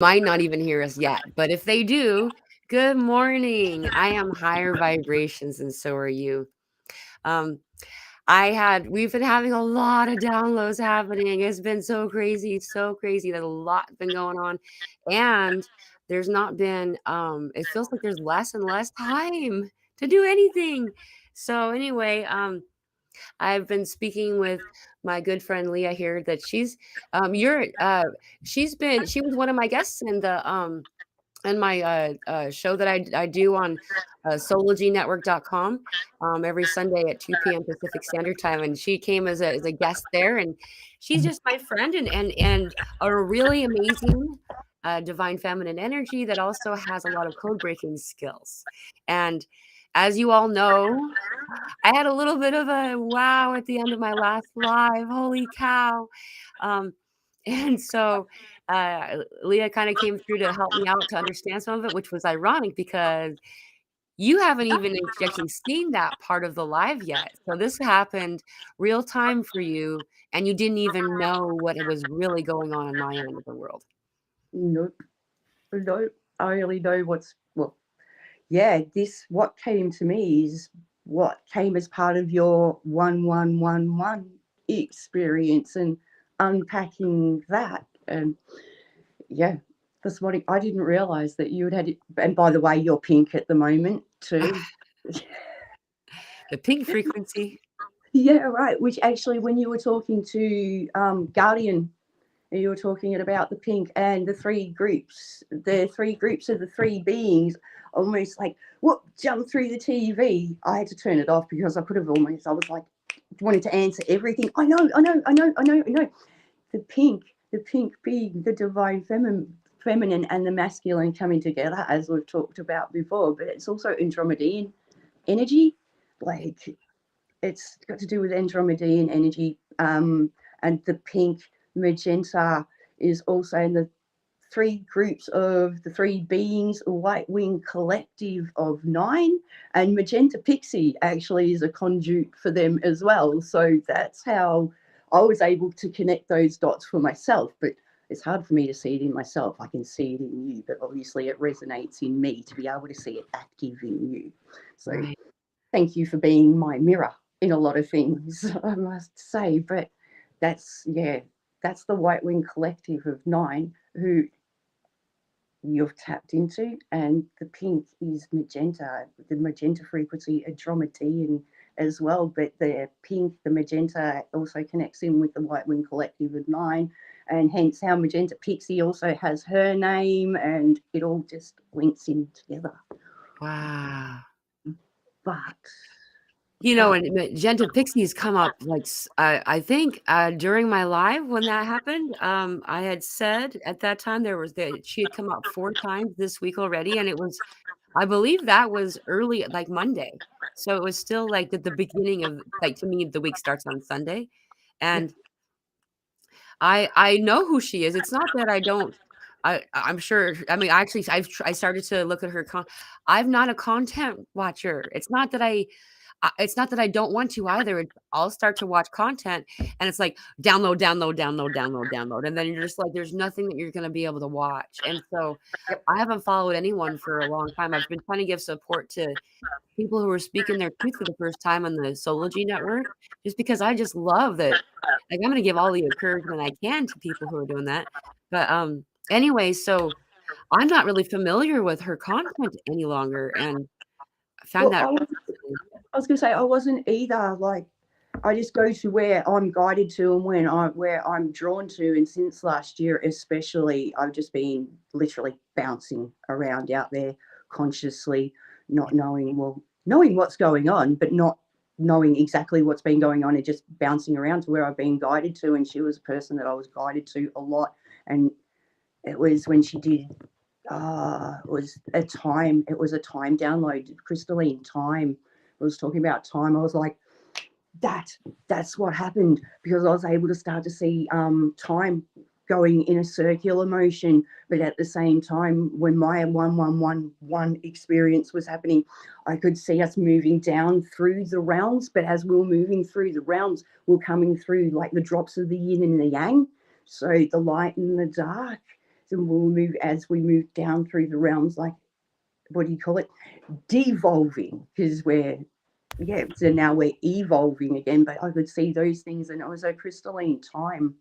might not even hear us yet, but if they do, good morning. I am higher vibrations, and so are you. Um, we've been having a lot of downloads happening. It's been so crazy, so crazy. There's a lot been going on, and there's not been. It feels like there's less and less time to do anything. So anyway, I've been speaking with my good friend Leah here that you're she was one of my guests in my show that I do on sologynetwork.com every Sunday at 2 p.m. Pacific Standard Time, and she came as a guest there, and she's just my friend and a really amazing divine feminine energy that also has a lot of code breaking skills. And as you all know, I had a little bit of a wow at the end of my last live. Holy cow. Um, and so Leah kind of came through to help me out to understand some of it, which was ironic because you haven't even actually seen that part of the live yet. So this happened real time for you, and you didn't even know what it was really going on my end of the world. Nope. Nope. I only know yeah, what came to me is what came as part of your 1111 experience and unpacking that. And yeah, this morning I didn't realize that you had it. And by the way, you're pink at the moment too. The pink frequency. Yeah, right. Which actually, when you were talking to Guardian, and you were talking about the pink and the three groups of the three beings, almost like what jumped through the TV. I had to turn it off because I could have I was like, wanted to answer everything. I know, I know, I know, I know, I know. The pink being the divine feminine and the masculine coming together, as we've talked about before. But it's also Andromedan energy, like it's got to do with Andromedan energy, and the pink magenta is also in the three groups of the three beings, a white wing collective of 9, and magenta pixie actually is a conduit for them as well. So that's how I was able to connect those dots for myself. But it's hard for me to see it in myself. I can see it in you, but obviously it resonates in me to be able to see it active in you. So Right. thank you for being my mirror in a lot of things, I must say. But yeah, that's the White Wing Collective of 9 who you've tapped into, and the pink is magenta, the magenta frequency, Andromedan as well. But the magenta also connects in with the White Wing Collective of 9, and hence how Magenta Pixie also has her name, and it all just links in together. Wow. But And Magenta Pixies come up like I think during my live when that happened. I had said at that time she had come up 4 times this week already, and I believe that was early, like Monday. So it was still like the beginning of, like, to me, the week starts on Sunday, yeah, and I know who she is. It's not that I don't. I'm sure. I mean, actually, I started to look at her. I'm not a content watcher. It's not that I don't want to either. I'll start to watch content and it's like download, download, download, download, download. And then you're just like, there's nothing that you're going to be able to watch. And so yep. I haven't followed anyone for a long time. I've been trying to give support to people who are speaking their truth for the first time on the Sology network, just because I just love that. Like, I'm going to give all the encouragement I can to people who are doing that. But anyway, so I'm not really familiar with her content any longer. And I found Well, that. I was going to say I wasn't either. Like, I just go to where I'm guided to and where I'm drawn to. And since last year, especially, I've just been literally bouncing around out there consciously, not knowing what's going on, but not knowing exactly what's been going on, and just bouncing around to where I've been guided to. And she was a person that I was guided to a lot. And it was when she did. It was a time download, crystalline time. I was talking about time. I was like, that's what happened, because I was able to start to see time going in a circular motion. But at the same time, when my 1111 experience was happening, I could see us moving down through the realms. But as we were moving through the realms, we're coming through like the drops of the yin and the yang, so the light and the dark. and we'll move as we move down through the realms, like, what do you call it? Devolving, because so now we're evolving again. But I could see those things, and it was a crystalline time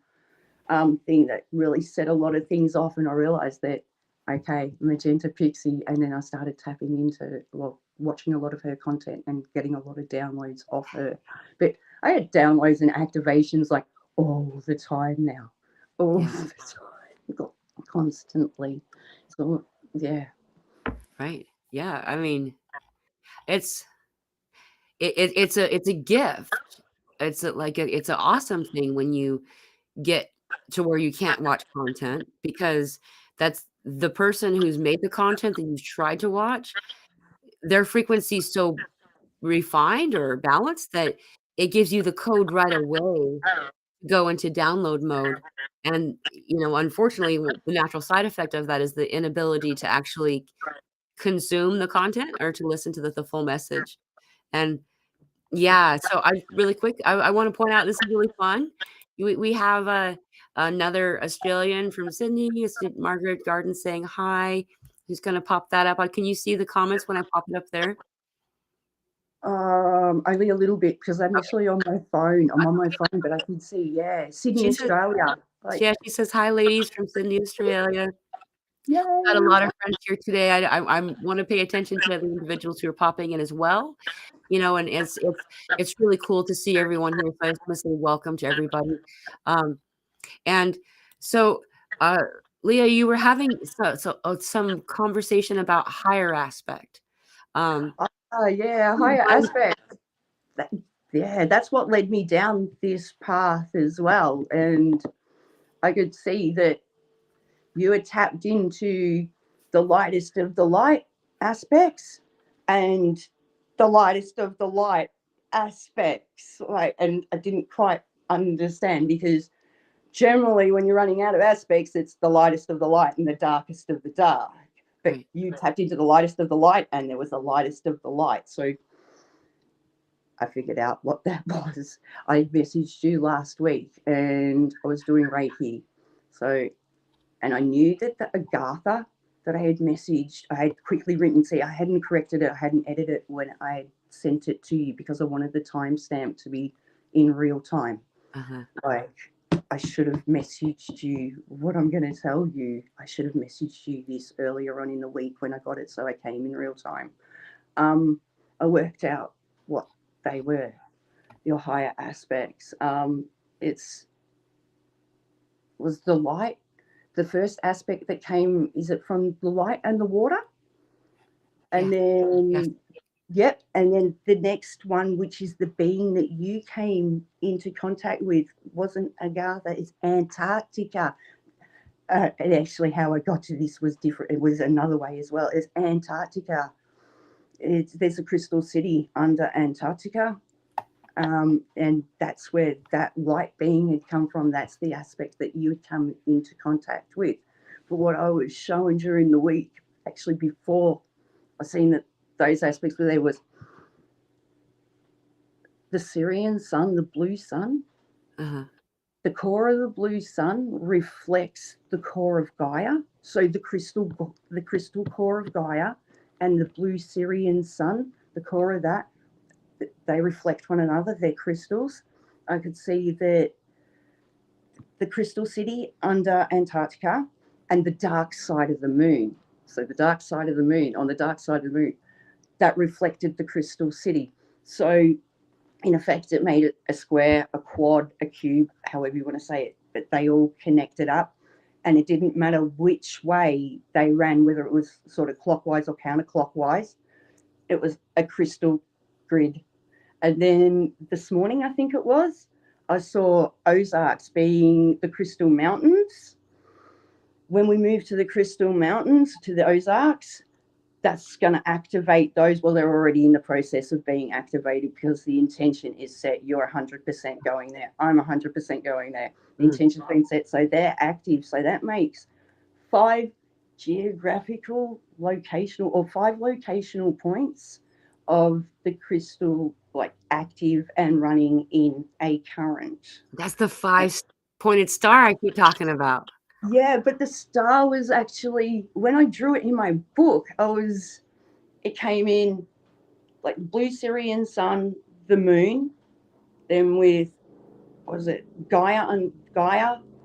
thing that really set a lot of things off. And I realized that, okay, magenta Pixie. And then I started tapping into, well, watching a lot of her content and getting a lot of downloads off her. But I had downloads and activations like all the time now, all Yeah. the time, constantly. So yeah. Right. Yeah. I mean, it's it's a gift. It's an awesome thing when you get to where you can't watch content, because that's the person who's made the content that you've tried to watch, their frequency is so refined or balanced that it gives you the code right away to go into download mode. And, unfortunately, the natural side effect of that is the inability to actually consume the content or to listen to the full message. And yeah, so I really quick, I wanna point out this is really fun. We have, another Australian from Sydney, it's Margaret Garden saying hi. Who's gonna pop that up? Can you see the comments when I pop it up there? Only a little bit because I'm Okay, actually on my phone. I'm on my phone, but I can see, yeah, Sydney, she says Australia. Like, yeah, she says, "Hi, ladies from Sydney, Australia." Got a yay! lot of friends here today. I wanna pay attention to the individuals who are popping in as well, and it's really cool to see everyone here, so I just wanna say welcome to everybody. Um And so, uh, Leah, you were having some conversation about higher aspect. Um, Yeah, do you higher mind aspect. That, yeah, that's what led me down this path as well. And I could see that you had tapped into the lightest of the light aspects and the lightest of the light aspects. Like, and I didn't quite understand because generally when you're running out of aspects, it's the lightest of the light and the darkest of the dark. But right, you tapped into the lightest of the light and there was the lightest of the light. So I figured out what that was. I messaged you last week and I was doing Reiki. So, and I knew that the Agatha that I had messaged, I had quickly written, see, I hadn't corrected it, I hadn't edited it when I sent it to you because I wanted the timestamp to be in real time. uh-huh, Like, I should have messaged you what I'm going to tell you. I should have messaged you this earlier on in the week when I got it, so I came in real time. I worked out what they were, your higher aspects. It's was the light. The first aspect that came, is it from the light and the water? yeah, And yes, then, yep. And then the next one, which is the being that you came into contact with, wasn't Agatha, it's Antarctica. And actually, how I got to this was different. It was another way as well. It's Antarctica. There's a crystal city under Antarctica. And that's where that light being had come from. That's the aspect that you had come into contact with. But what I was showing during the week, actually before I seen that those aspects were there, was the Syrian sun, the blue sun. uh-huh, The core of the blue sun reflects the core of Gaia. So the crystal core of Gaia and the blue Syrian sun, the core of that, they reflect one another. They're crystals. I could see that the crystal city under Antarctica and the dark side of the moon. So the dark side of the moon, on the dark side of the moon, that reflected the crystal city. So in effect, it made it a square, a quad, a cube, however you want to say it, but they all connected up. And it didn't matter which way they ran, whether it was sort of clockwise or counterclockwise, it was a crystal grid. And then this morning, I think it was, I saw Ozarks being the Crystal Mountains. When we move to the Crystal Mountains, to the Ozarks, that's going to activate those. Well, they're already in the process of being activated because the intention is set. You're 100% going there. I'm 100% going there. The mhm. intention's been set. So they're active. So that makes 5 geographical locational or 5 locational points of the crystal, like active and running in a current. That's the 5 pointed star I keep talking about. Yeah, but the star was actually, when I drew it in my book, it came in like blue Syrian sun, the moon, then with, what was it, Gaia,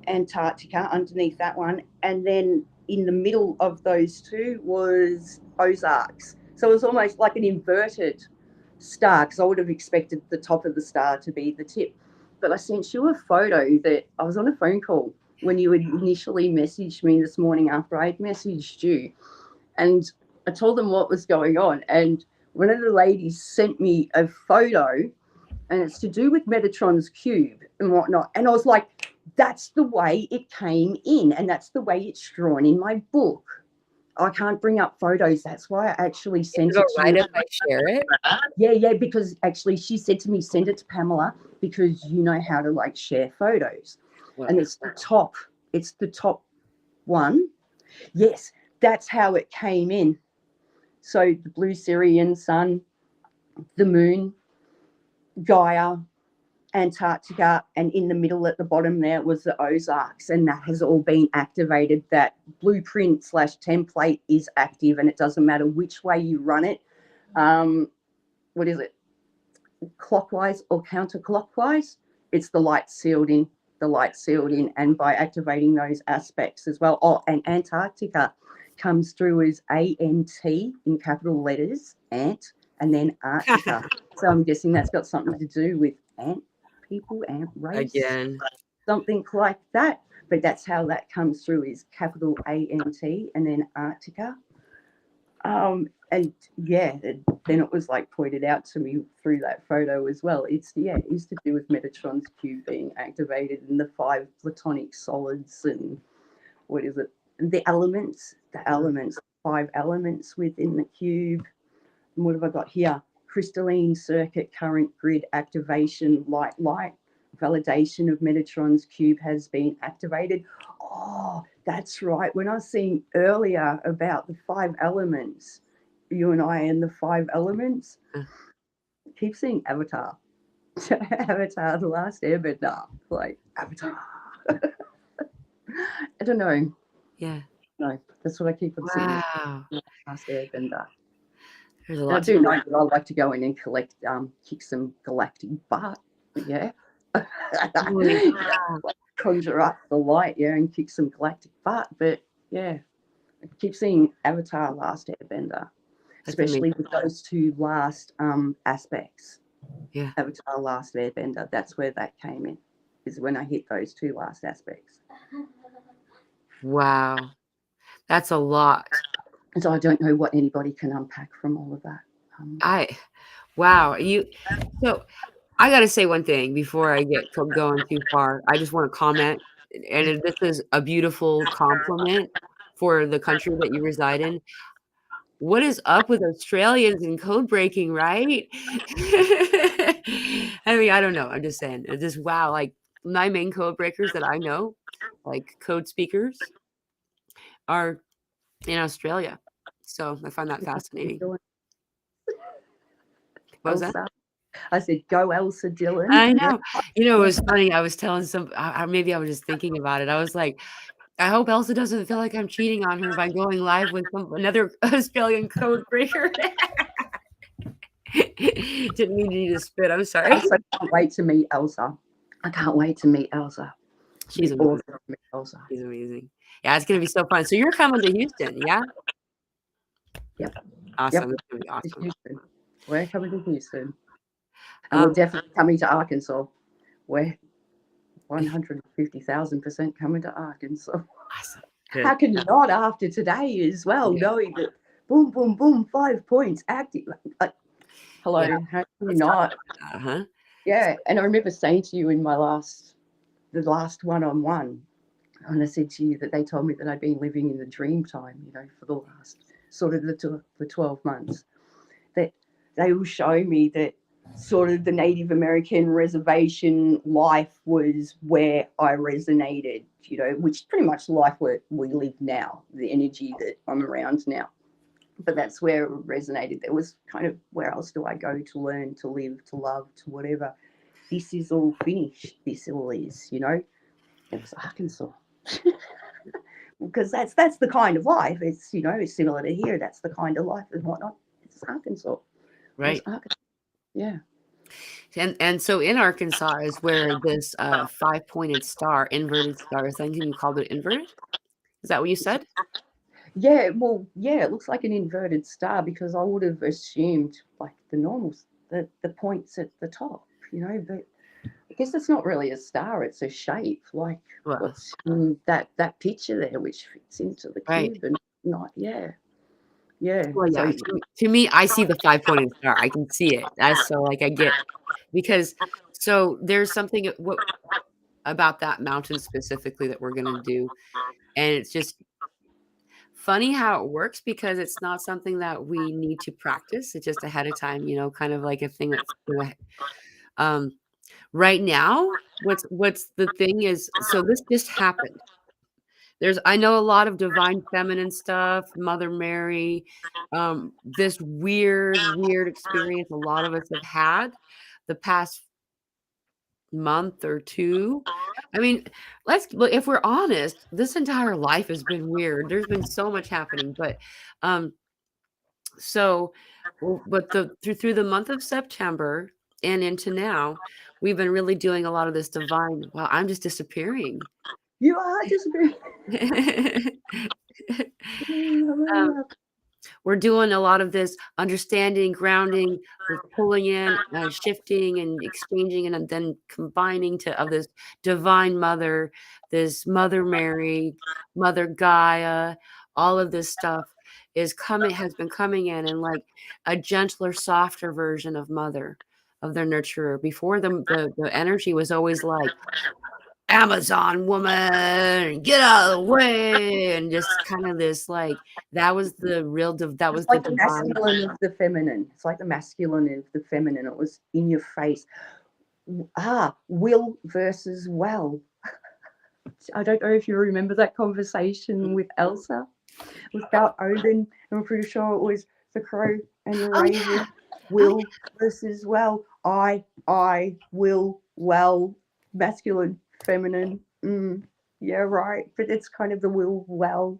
Antarctica underneath that one, and then in the middle of those two was Ozarks. So it was almost like an inverted star, because I would have expected the top of the star to be the tip. But I sent you a photo that I was on a phone call when you had initially messaged me this morning after I'd messaged you, and I told them what was going on, and one of the ladies sent me a photo, and it's to do with Metatron's cube and whatnot. And I was like, that's the way it came in, and that's the way it's drawn in my book. I can't bring up photos. That's why I actually sent Is it all it to right you. if I share it? Yeah, because actually she said to me, send it to Pamela because you know how to like share photos. Wow. And it's the top one. Yes, that's how it came in. So the blue Syrian sun, the moon, Gaia, Antarctica, and in the middle at the bottom there was the Ozarks, and that has all been activated. That blueprint / template is active, and it doesn't matter which way you run it. What is it? Clockwise or counterclockwise? It's the light sealed in. And by activating those aspects as well. Oh, and Antarctica comes through as ANT in capital letters, ant, and then Arctica. So I'm guessing that's got something to do with ant people, ant race, Again. something like that. But that's how that comes through, is capital ANT and then Arctica. And yeah, then it was like pointed out to me through that photo as well. It is to do with Metatron's cube being activated and the 5 platonic solids, and what is it? The elements, 5 elements within the cube. And what have I got here? Crystalline circuit current grid activation, light, validation of Metatron's cube has been activated. Oh, that's right. When I was saying earlier about the 5 elements, you and I and the 5 elements, keep seeing Avatar. Avatar, The Last Airbender. Like, Avatar. I don't know. Yeah. No, that's what I keep on seeing. Wow. Last Airbender. There's a I lot do to know that I like to go in and collect, kick some galactic butt. Yeah. Conjure up the light, yeah, and kick some galactic butt. But yeah, I keep seeing Avatar Last Airbender, especially with those 2 last aspects. Yeah. Avatar Last Airbender, that's where that came in, is when I hit those 2 last aspects. Wow. That's a lot. And so I don't know what anybody can unpack from all of that. Wow. So I got to say one thing before I get going too far. I just want to comment, and this is a beautiful compliment for the country that you reside in. What is up with Australians and code breaking, right? I mean, I don't know. I'm just saying. It's just wow. Like my main code breakers that I know, like code speakers, are in Australia. So I find that fascinating. What was that? Elsa. I said, go Elsa Dillon. I know. It was funny. I was telling maybe I was just thinking about it. I was like, I hope Elsa doesn't feel like I'm cheating on her by going live with another Australian code breaker. Didn't mean you to spit. I'm sorry. I can't wait to meet Elsa. I can't wait to meet Elsa. She's amazing. Elsa. She's amazing. Yeah, it's gonna be so fun. So you're coming to Houston, yeah? Yep. Awesome. Yep. It's gonna be awesome. Houston. We're coming to Houston. And we're definitely coming to Arkansas. We're 150,000% coming to Arkansas. Awesome. Good. How can you not after today as well, knowing that boom, boom, boom, 5 points active. Hello, how can you not? Uh-huh. Yeah, and I remember saying to you in the last one-on-one, and I said to you that they told me that I'd been living in the dream time, for the last sort of the 12 months, that they will show me that sort of the Native American reservation life was where I resonated, which pretty much life where we live now, the energy that I'm around now. But that's where it resonated. There was kind of, where else do I go to learn, to live, to love, to whatever? This is all finished. This all is, It was Arkansas. because that's the kind of life. It's, it's similar to here. That's the kind of life and whatnot. It's Arkansas. It was Right. Arkansas. Yeah. And so in Arkansas is where this 5-pointed star, inverted star, I think you called it inverted. Is that what you said? Yeah, well, yeah, it looks like an inverted star because I would have assumed like the normal, the points at the top, but I guess it's not really a star, it's a shape, like Well, what's in that picture there, which fits into the right. cube and not, yeah, yeah. Well, So, yeah. To me, I see the 5-pointed star. I can see it. That's so like I get because so there's something about that mountain specifically that we're gonna do, and it's just funny how it works because it's not something that we need to practice. It's just ahead of time, kind of like a thing that's gonna right now, what's the thing is so this just happened. I know a lot of divine feminine stuff, Mother Mary, this weird experience a lot of us have had the past month or 2. I mean, look, if we're honest, this entire life has been weird. There's been so much happening, but, um, so but through the month of September and into now, we've been really doing a lot of this divine, "Wow, I'm just disappearing." you are just Um we're doing a lot of this understanding, grounding, we're pulling in, shifting and exchanging and then combining of this divine mother, this Mother Mary, Mother Gaia, all of this stuff has been coming in like a gentler, softer version of mother, of their nurturer. Before the energy was always like, Amazon woman, get out of the way, and just kind of this like that was the real that it's was the like the divine. masculine of the feminine. It's like the masculine of the feminine. It was in your face. Will versus well. I don't know if you remember that conversation with Elsa. It was about Odin, and I'm pretty sure it was the crow and the Oh raven. yeah, oh Will versus well. I will well. Masculine, feminine. Yeah, right. But it's kind of the will well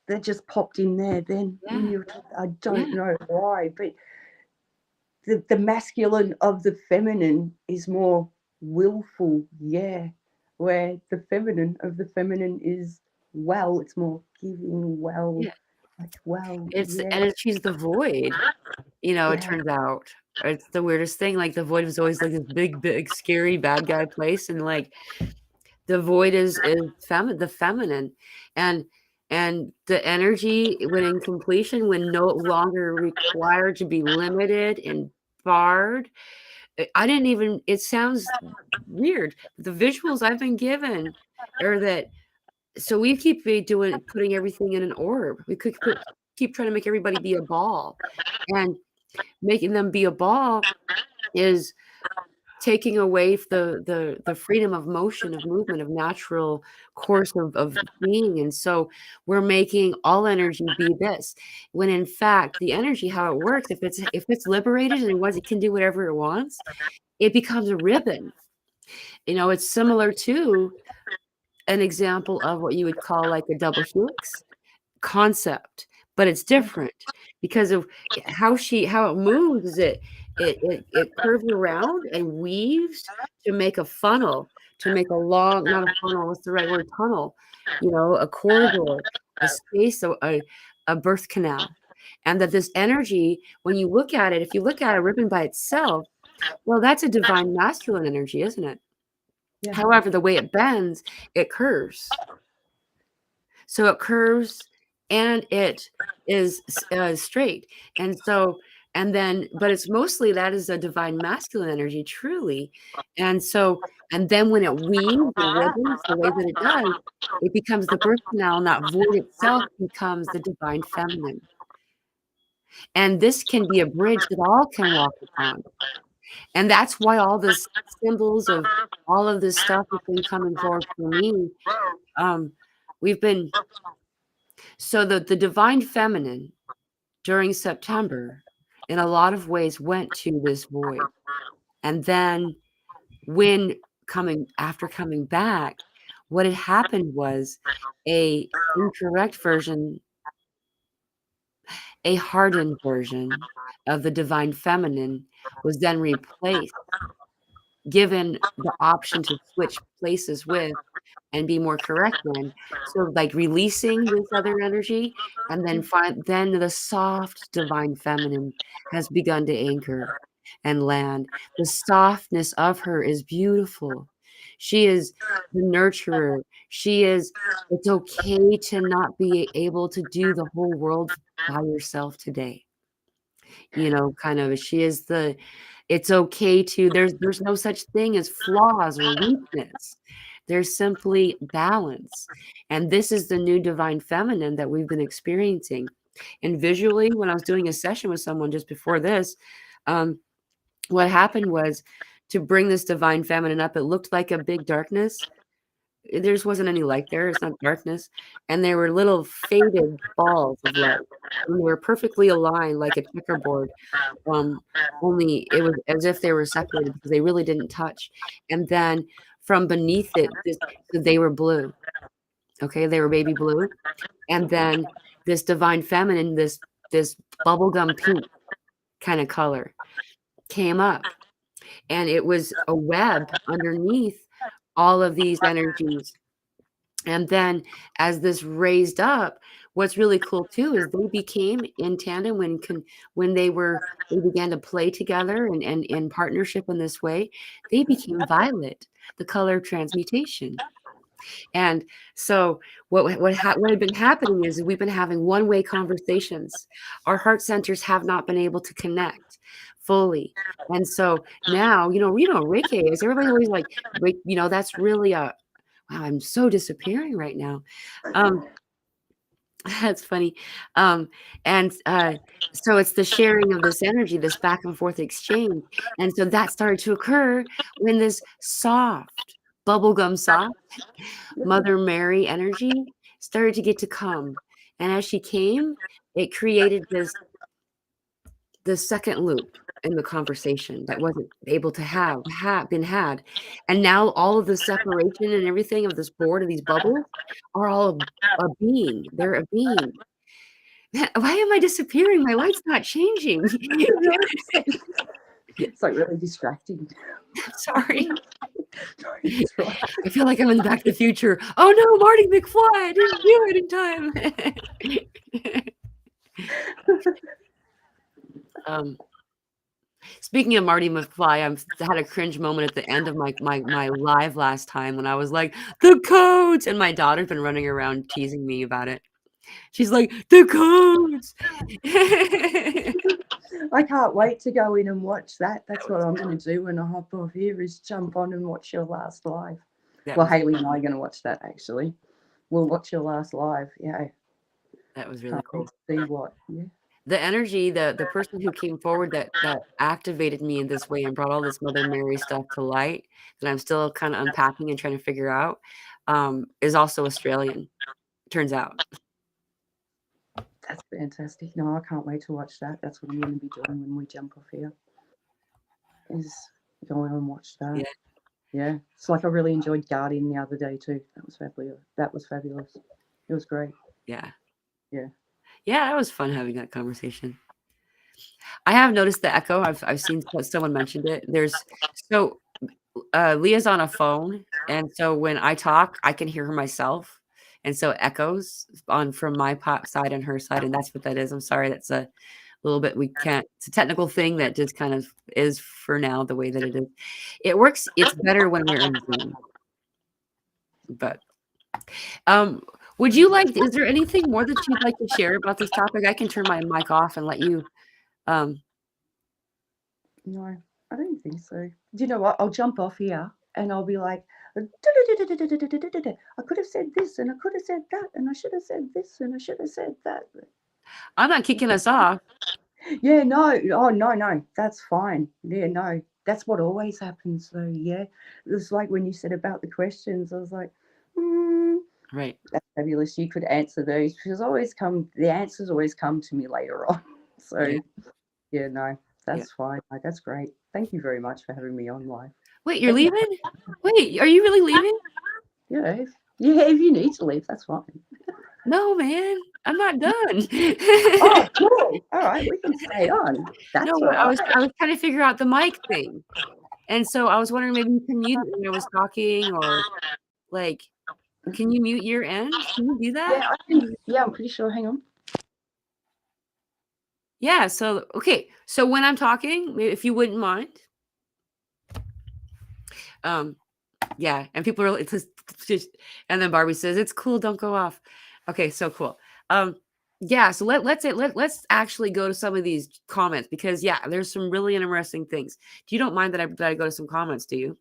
that just popped in there. Then when yeah, you, I yeah, don't know why, but the masculine of the feminine is more willful, yeah, where the feminine of the feminine is well, it's more giving well, yeah. like well, It's the yeah, energy's the void. It yeah, turns out. It's the weirdest thing. Like the void was always like this big, scary bad guy place, and like the void is the feminine, and the energy when in completion, when no longer required to be limited and barred. I didn't even. It sounds weird. The visuals I've been given are that. So we keep putting everything in an orb. We could keep trying to make everybody be a ball, and making them be a ball is taking away the freedom of motion, of movement, of natural course of being, and so we're making all energy be this, when in fact, the energy, how it works, if it's liberated and it can do whatever it wants, it becomes a ribbon. It's similar to an example of what you would call like a double helix concept, but it's different because of how it moves. It curves around and weaves to make a funnel, to make a long, not a funnel, what's the right word? Tunnel, a corridor, a space, a birth canal. And that this energy, when you look at it, if you look at a ribbon by itself, well, that's a divine masculine energy, isn't it? yeah, However, the way it bends, it curves. So it curves and it is straight. And so, but it's mostly that is a divine masculine energy, truly. And so, and then when it weaves and ribbons the way that it does, it becomes the birth canal, and that void itself becomes the divine feminine. And this can be a bridge that all can walk upon. And that's why all this symbols of all of this stuff has been coming forward for me. Um, we've been So the divine feminine during September, in a lot of ways, went to this void. And then after coming back, what had happened was a incorrect version, a hardened version of the divine feminine was then replaced, given the option to switch places with and be more correct then. So, like, releasing this other energy and then the soft divine feminine has begun to anchor and land. The softness of her is beautiful. She is the nurturer. She is it's okay to not be able to do the whole world by yourself today. Kind of she is the it's okay to there's no such thing as flaws or weakness. There's simply balance. And this is the new divine feminine that we've been experiencing. And visually, when I was doing a session with someone just before this, um, what happened was to bring this divine feminine up, it looked like a big darkness. There just wasn't any light there. It's not darkness. And there were little faded balls of light. And they were perfectly aligned like a checkerboard. Um, Only it was as if they were separated because they really didn't touch. And then from beneath it, so they were blue. Okay, they were baby blue. And then this divine feminine, this bubblegum pink kind of color came up. And it was a web underneath all of these energies. And then as this raised up, what's really cool too is they became in tandem when they began to play together and in partnership in this way, they became violet, the color of transmutation. And so what had been happening is we've been having one-way conversations. Our heart centers have not been able to connect fully. And so now, Reiki is everybody's always like, that's really a wow, I'm so disappearing right now. Um, that's funny. Um, and so it's the sharing of this energy, this back and forth exchange. And so that started to occur when this soft, bubblegum soft Mother Mary energy started to get to come. And as she came, it created the second loop in the conversation that wasn't able to have been had. And now all of the separation and everything of this board of these bubbles are all a being. They're a being. Why am I disappearing? My light's not changing. It's like really distracting. Sorry. It's right. I feel like I'm in the Back to the Future. Oh no, Marty McFly, I didn't do it in time. Speaking of Marty McFly, I had a cringe moment at the end of my live last time when I was like, "The codes!" And my daughter's been running around teasing me about it. She's like, "The codes!" I can't wait to go in and watch that. That's what I'm going to do when I hop off here is jump on and watch your last live. Well, Haley and I are going to watch that actually. We'll watch your last live. Yeah. That was really cool. See what? Yeah. The energy, the person who came forward that activated me in this way and brought all this Mother Mary stuff to light that I'm still kind of unpacking and trying to figure out, is also Australian, turns out. That's fantastic. No, I can't wait to watch that. That's what I'm going to be doing when we jump off here. Is go and watch that. Yeah. Yeah. It's like I really enjoyed Guardian the other day too. That was fabulous. It was great. Yeah. Yeah. Yeah, it was fun having that conversation. I have noticed the echo. I've seen someone mentioned it. Leah's on a phone, and so when I talk, I can hear her myself, and so it echoes from my side and her side, and that's what that is. I'm sorry, that's a little bit we can't. It's a technical thing that just kind of is for now the way that it is. It works. It's better when we're in Zoom, but would you like? Is there anything more that you'd like to share about this topic? I can turn my mic off and let you. No, I don't think so. Do you know what? I'll jump off here and I'll be like, I could have said this and I could have said that and I should have said this and I should have said that. I'm not kicking us off. Yeah, no. Oh, no. That's fine. Yeah, no. That's what always happens though. Yeah. It's like when you said about the questions, I was like, right. That's fabulous. You could answer those because the answers always come to me later on. So yeah no. That's fine. That's great. Thank you very much for having me on live. Wait, you're leaving? Wait, are you really leaving? Yeah. Yeah, if you need to leave, that's fine. No, man, I'm not done. Oh, cool. All right, we can stay on. No, That's all I right. was trying to figure out the mic thing, and so I was wondering maybe you can mute it when I was talking, or, like, can you mute your end? Can you do that? Yeah, I can. Yeah, I'm pretty sure. Hang on. Yeah, so okay, so when I'm talking, if you wouldn't mind, um, yeah, and people are it's just and then Barbie says, "It's cool, don't go off." Okay, so cool. Yeah, so let's actually go to some of these comments because yeah, there's some really interesting things. You don't mind that I go to some comments, do you?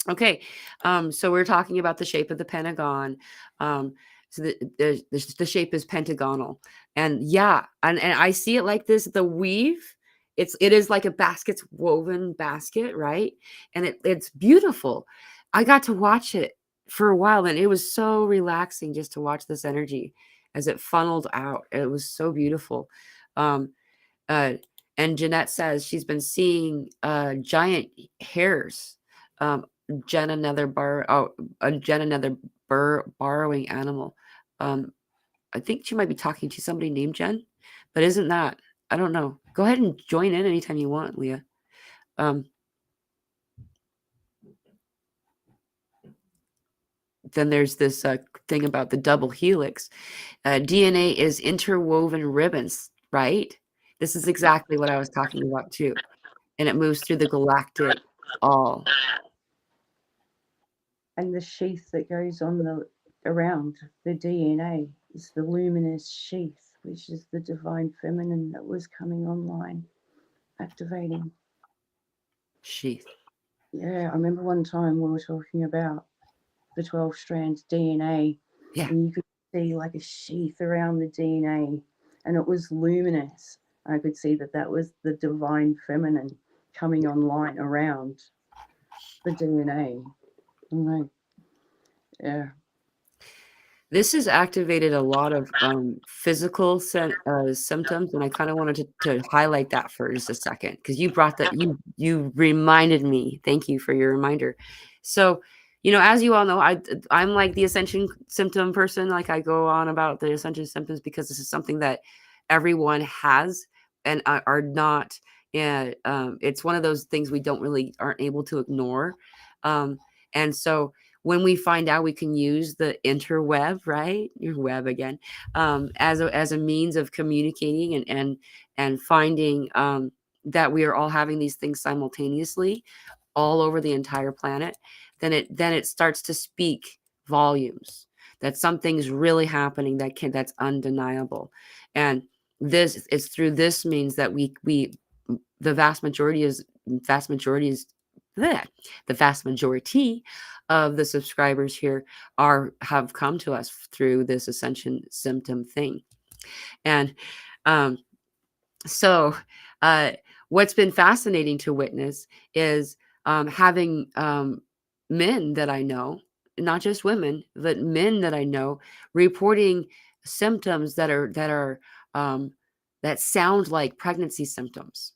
Okay, so we're talking about the shape of the pentagon. So the shape is pentagonal, and yeah, and I see it like this. The weave, it is like a basket's woven basket, right? And it's beautiful. I got to watch it for a while, and it was so relaxing just to watch this energy as it funneled out. It was so beautiful. Um, uh, and Jeanette says she's been seeing giant hairs. Um, Jen another bar. Oh, Jen another borrowing animal. I think she might be talking to somebody named Jen, but isn't that? I don't know. Go ahead and join in anytime you want, Leah. Then there's this thing about the double helix. DNA is interwoven ribbons, right? This is exactly what I was talking about too. And it moves through the galactic all. And the sheath that goes on around the DNA is the luminous sheath, which is the divine feminine that was coming online, activating. Sheath. Yeah, I remember one time we were talking about the 12 strands DNA, Yeah. and you could see like a sheath around the DNA, and it was luminous. I could see that was the divine feminine coming online around the DNA. Like, yeah. This has activated a lot of physical symptoms, and I kind of wanted to highlight that for just a second because you brought that you reminded me. Thank you for your reminder. So, as you all know, I'm like the ascension symptom person. Like I go on about the ascension symptoms because this is something that everyone has and are not. It's one of those things we aren't able to ignore, and so when we find out we can use the interweb, right? Your web again, as a means of communicating and finding that we are all having these things simultaneously all over the entire planet, then it starts to speak volumes that something's really happening that's undeniable. And this is through this means that we the vast majority is bleh, the vast majority of the subscribers here have come to us through this ascension symptom thing. And so what's been fascinating to witness is having men that I know, not just women, but men that I know reporting symptoms that sound like pregnancy symptoms,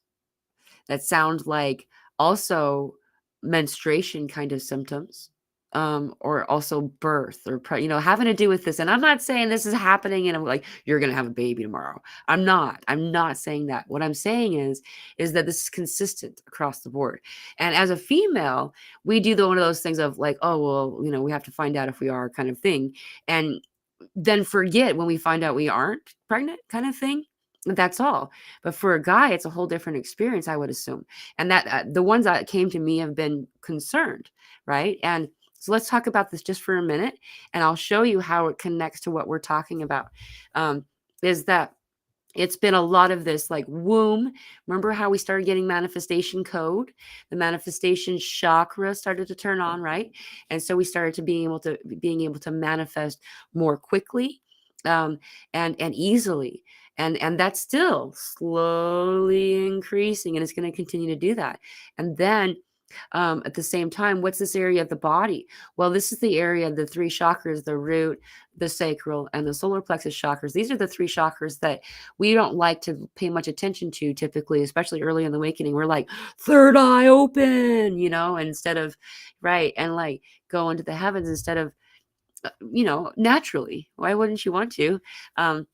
that sound like also menstruation kind of symptoms, or also birth or having to do with this. And I'm not saying this is happening and I'm like you're gonna have a baby tomorrow. I'm not saying that. What I'm saying is that this is consistent across the board. And as a female, we do one of those things of like, oh well, we have to find out if we are kind of thing, and then forget when we find out we aren't pregnant kind of thing. That's all. But for a guy, it's a whole different experience, I would assume. And that the ones that came to me have been concerned, right? And so let's talk about this just for a minute, and I'll show you how it connects to what we're talking about. Is that it's been a lot of this like womb. Remember how we started getting manifestation code? The manifestation chakra started to turn on, right? And so we started to being able to manifest more quickly, and easily. And that's still slowly increasing, and it's going to continue to do that. And then at the same time, what's this area of the body? Well, this is the area of the three chakras: the root, the sacral, and the solar plexus chakras. These are the three chakras that we don't like to pay much attention to typically, especially early in the awakening. We're like, third eye open, instead of, right, and like go into the heavens instead of naturally. Why wouldn't you want to? Um,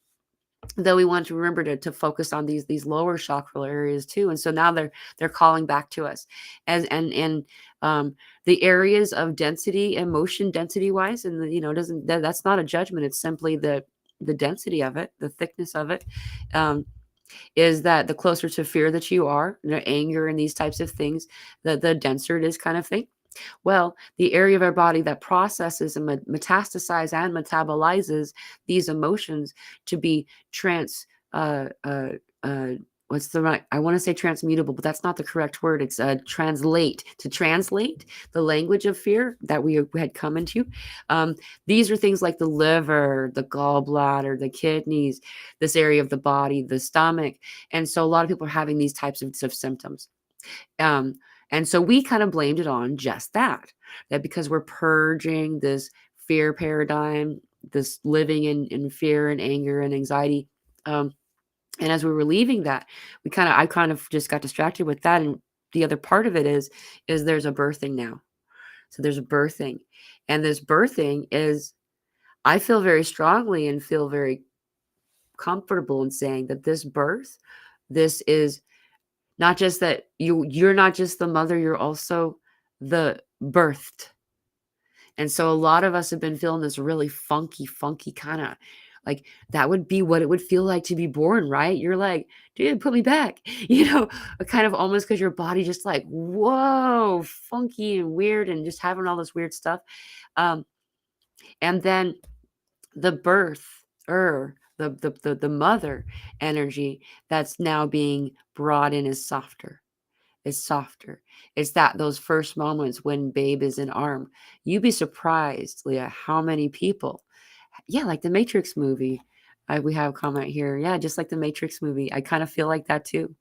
though we want to remember to focus on these lower chakra areas too. And so now they're calling back to us as and the areas of density, emotion density wise, and doesn't that's not a judgment. It's simply the density of it, the thickness of it. um, is that the closer to fear that you are, anger and these types of things, the denser it is, kind of thing. Well, the area of our body that processes and metastasizes and metabolizes these emotions to be trans, uh, what's the right? I want to say transmutable, but that's not the correct word. It's translate the language of fear that we had come into. Um, these are things like the liver, the gallbladder, the kidneys, this area of the body, the stomach, and so a lot of people are having these types of symptoms. Um, and so we kind of blamed it on just that because we're purging this fear paradigm, this living in fear and anger and anxiety. Um, and as we were leaving that, I kind of just got distracted with that. And the other part of it is there's a birthing now. So there's a birthing. And this birthing is, I feel very strongly and feel very comfortable in saying that this birth, this is not just that you're not just the mother, you're also the birthed. And so a lot of us have been feeling this really funky kind of, like, that would be what it would feel like to be born, right? You're like, dude, put me back, kind of almost because your body just like, whoa, funky and weird and just having all this weird stuff. Um, and then the birth, the mother energy that's now being brought in is softer. Is softer. It's that those first moments when babe is in arm. You'd be surprised, Leah, how many people, yeah, like the Matrix movie. We have a comment here. Yeah, just like the Matrix movie. I kind of feel like that too.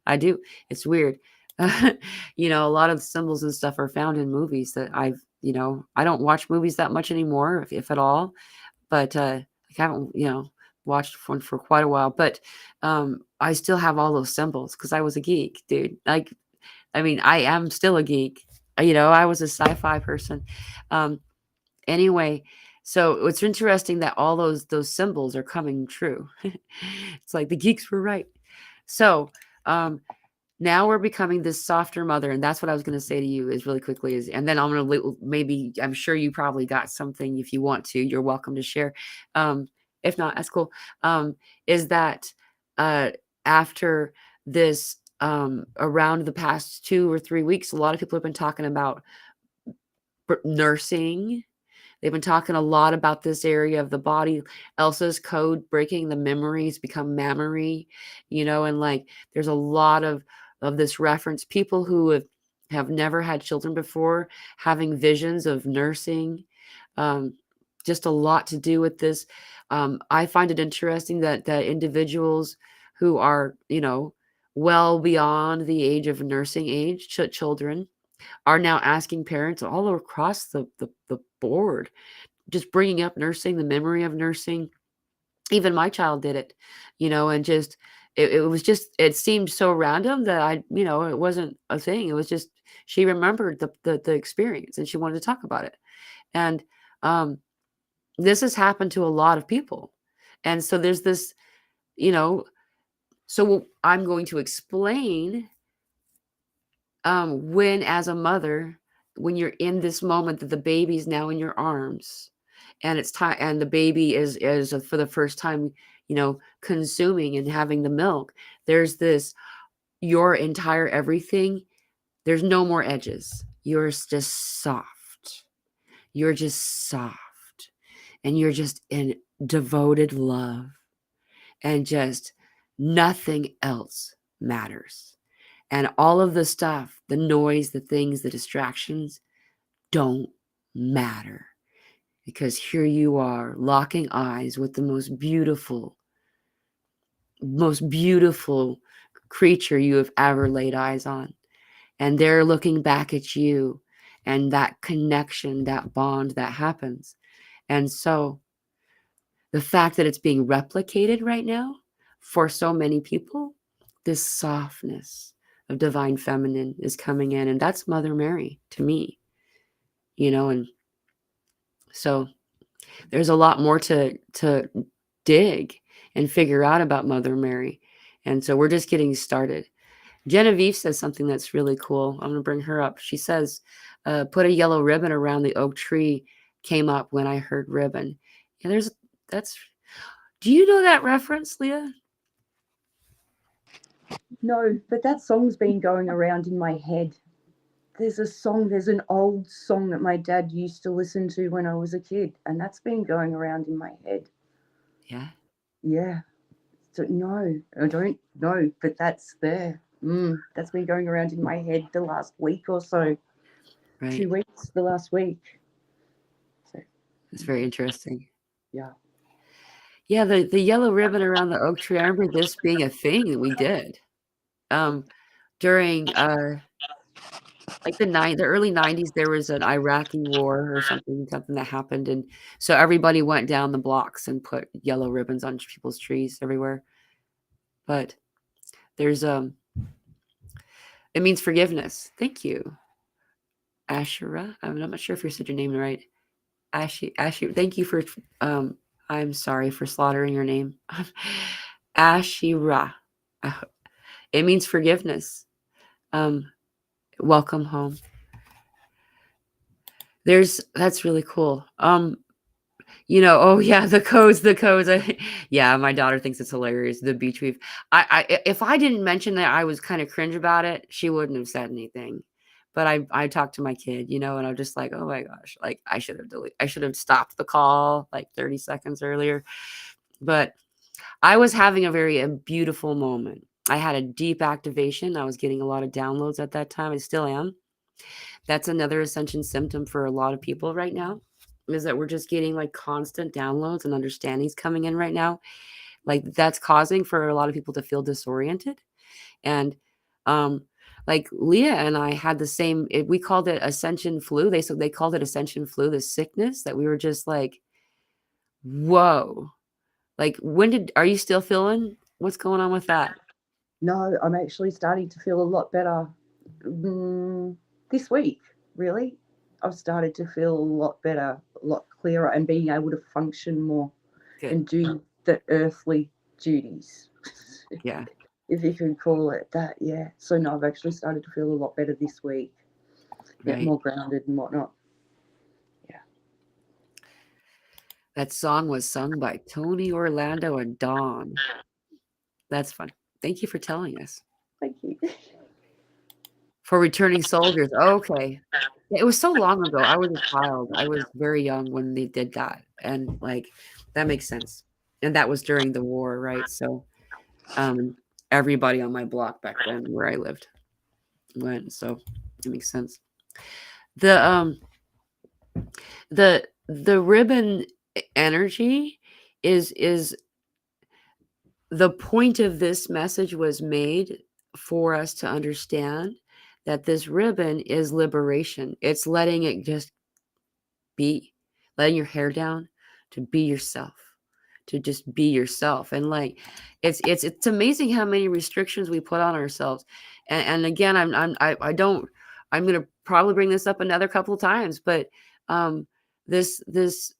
I do. It's weird. A lot of the symbols and stuff are found in movies that I don't watch movies that much anymore, if at all. But I haven't, watched one for quite a while. But I still have all those symbols because I was a geek, dude. Like, I mean, I am still a geek. I was a sci-fi person. Um, anyway, so it's interesting that all those symbols are coming true. It's like the geeks were right. So um, now we're becoming this softer mother, and that's what I was going to say to you is really quickly is, and then I'm going to maybe, I'm sure you probably got something. If you want to, you're welcome to share. Um, if not, that's cool. Is that uh, after this, around the past 2 or 3 weeks, a lot of people have been talking about nursing. They've been talking a lot about this area of the body. Elsa's code breaking the memories become mammary, and like there's a lot of this reference. People who have never had children before having visions of nursing. Um, just a lot to do with this. I find it interesting that individuals who are, well beyond the age of nursing age, children, are now asking parents all across the board, just bringing up nursing, the memory of nursing. Even my child did it, and just it was just, it seemed so random that it wasn't a thing. It was just she remembered the experience and she wanted to talk about it. And um, this has happened to a lot of people. And so there's this, so I'm going to explain when, as a mother, when you're in this moment that the baby's now in your arms and it's time, and the baby is for the first time, consuming and having the milk, there's this, your entire everything, there's no more edges. Just soft. You're just soft. And you're just in devoted love. And just nothing else matters. And all of the stuff, the noise, the things, the distractions don't matter. Because here you are locking eyes with the most beautiful creature you have ever laid eyes on. And they're looking back at you, and that connection, that bond that happens. And so the fact that it's being replicated right now for so many people, this softness of divine feminine is coming in. And that's Mother Mary to me, and so There's a lot more to dig and figure out about Mother Mary. And so we're just getting started. Genevieve says something that's really cool. I'm going to bring her up. She says, put a yellow ribbon around the oak tree came up when I heard ribbon. Yeah, that's, do you know that reference, Leah? No, but that song's been going around in my head. There's an old song that my dad used to listen to when I was a kid, and that's been going around in my head. Yeah. Yeah. So no, I don't know, but that's there. That's been going around in my head the last week or so. Right. 2 weeks, the last week. So It's very interesting. yeah. Yeah, the yellow ribbon around the oak tree. I remember this being a thing that we did. During like the early 90s, there was an Iraqi war or something that happened, and so everybody went down the blocks and put yellow ribbons on people's trees everywhere. But there's it means forgiveness. Thank you, Ashura. I'm not sure if you said your name right. Ashi, thank you for I'm sorry for slaughtering your name. Ashira. It means forgiveness. Welcome home. That's really cool. Oh yeah, the codes. Yeah, my daughter thinks it's hilarious. The beach weave. If I didn't mention that I was kind of cringe about it, she wouldn't have said anything. But I talked to my kid, and I'm just like, oh my gosh, like I should have stopped the call like 30 seconds earlier. But I was having a beautiful moment. I had a deep activation. I was getting a lot of downloads at that time. I still am. That's another ascension symptom for a lot of people right now, is that we're just getting like constant downloads and understandings coming in right now. Like that's causing for a lot of people to feel disoriented. And like Leah and I had the same, we called it ascension flu. They called it ascension flu, this sickness that we were just like, whoa. Like are you still feeling what's going on with that? No, I'm actually starting to feel a lot better this week, really. I've started to feel a lot better, a lot clearer, and being able to function more. Good. And do the earthly duties. Yeah. If you can call it that, yeah. So no, I've actually started to feel a lot better this week. Get Right. more grounded and whatnot. Yeah. That song was sung by Tony Orlando and Dawn. That's fun. Thank you for telling us. Thank you. For returning soldiers. Okay. It was so long ago. I was a child. I was very young when they did that. And like that makes sense. And that was during the war, right? So everybody on my block back then where I lived went. So it makes sense. The ribbon energy is the point of this message was made for us to understand that this ribbon is liberation. It's letting it just be, letting your hair down, to be yourself, to just be yourself. And like it's amazing how many restrictions we put on ourselves. And again, I'm gonna probably bring this up another couple of times, but this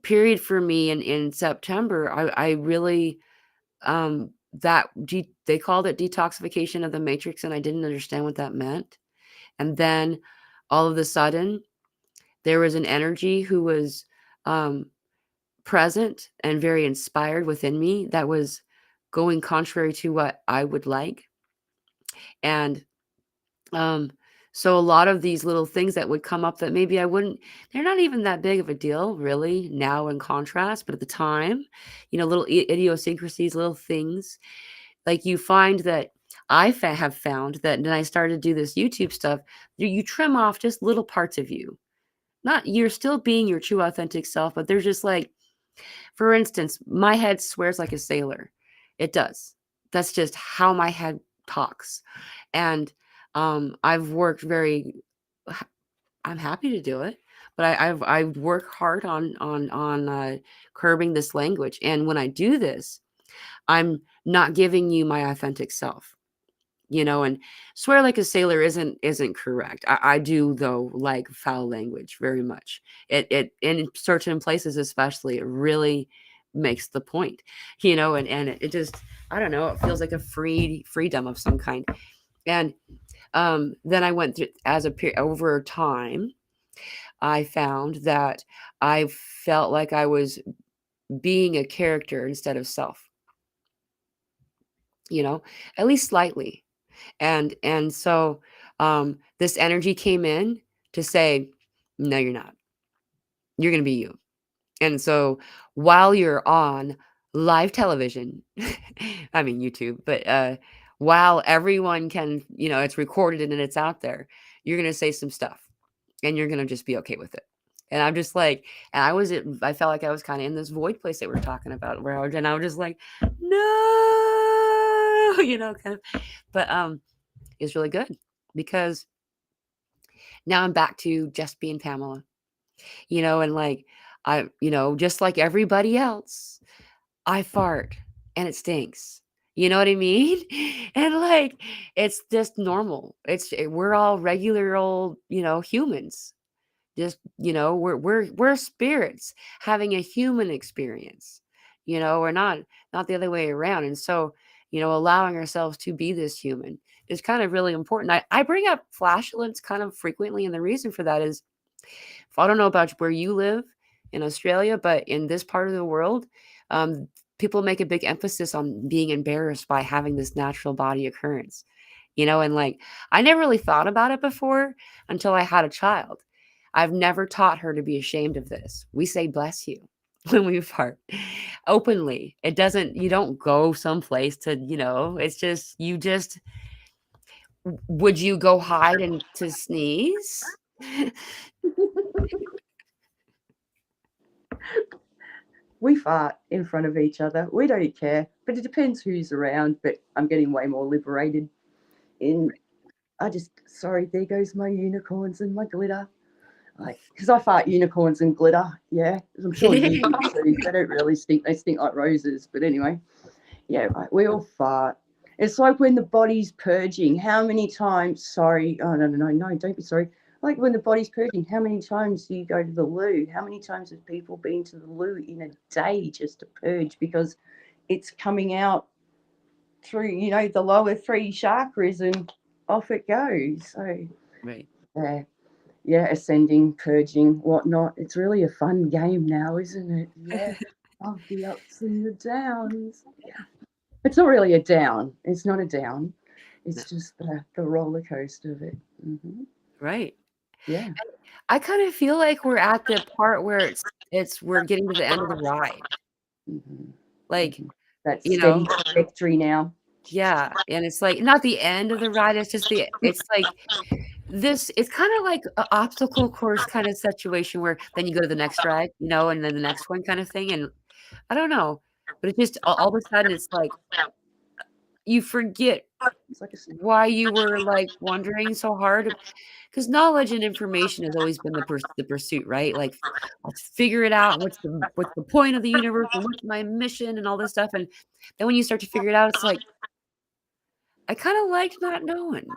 period for me in September, I really they called it detoxification of the matrix, and I didn't understand what that meant. And then all of a sudden there was an energy who was present and very inspired within me that was going contrary to what I would like. And so a lot of these little things that would come up that maybe I wouldn't, they're not even that big of a deal really now in contrast, but at the time, little idiosyncrasies, little things, like you find that have found that when I started to do this YouTube stuff, you trim off just little parts of you. Not, you're still being your true authentic self, but there's just like, for instance, my head swears like a sailor. It does. That's just how my head talks. And I've worked I'm happy to do it, but I've worked hard on curbing this language. And when I do this, I'm not giving you my authentic self. And swear like a sailor isn't correct. I do though like foul language very much. It in certain places especially it really makes the point, and it just I don't know, it feels like a freedom of some kind. And then I went through over time, I found that I felt like I was being a character instead of self, at least slightly. And so this energy came in to say, no, you're not. You're going to be you. And so while you're on live television, I mean YouTube, but while everyone can, it's recorded and it's out there, you're going to say some stuff and you're going to just be okay with it. And I'm just like, and I felt like I was kind of in this void place that we're talking about where I was just like, no, kind of, but it's really good because now I'm back to just being Pamela, and like, just like everybody else, I fart and it stinks. You know what I mean? And like, it's just normal. We're all regular old, humans. Just, we're spirits having a human experience. We're not the other way around. And so, allowing ourselves to be this human is kind of really important. I bring up flatulence kind of frequently, and the reason for that is, if I don't know about where you live in Australia, but in this part of the world, people make a big emphasis on being embarrassed by having this natural body occurrence, and like, I never really thought about it before until I had a child. I've never taught her to be ashamed of this. We say bless you when we fart openly. You don't go someplace to, it's just, would you go hide and to sneeze? We fart in front of each other. We don't care, but it depends who's around. But I'm getting way more liberated. Sorry, there goes my unicorns and my glitter. Like, because I fart unicorns and glitter. Yeah, I'm sure you do too. They don't really stink. They stink like roses. But anyway, yeah, right. We all fart. It's like when the body's purging. How many times? Sorry. Oh no! Don't be sorry. Like when the body's purging, how many times do you go to the loo? How many times have people been to the loo in a day just to purge because it's coming out through, the lower three chakras and off it goes. So, Right. yeah, ascending, purging, whatnot. It's really a fun game now, isn't it? Yeah, of the ups and the downs. Yeah. It's not really a down. It's not a down. No. It's just the roller coaster of it. Right. Yeah. I kind of feel like we're at the part where we're getting to the end of the ride. hmm Like, hmm That you steady know, trajectory now. yeah. And it's like not the end of the ride, it's like it's kind of like an obstacle course kind of situation where then you go to the next ride, and then the next one kind of thing. And I don't know, but it just all of a sudden it's like you forget It's like a why you were like wondering so hard, because knowledge and information has always been the pursuit, right? Like, let's figure it out. What's the point of the universe and what's my mission and all this stuff. And then when you start to figure it out, it's like I kind of liked not knowing,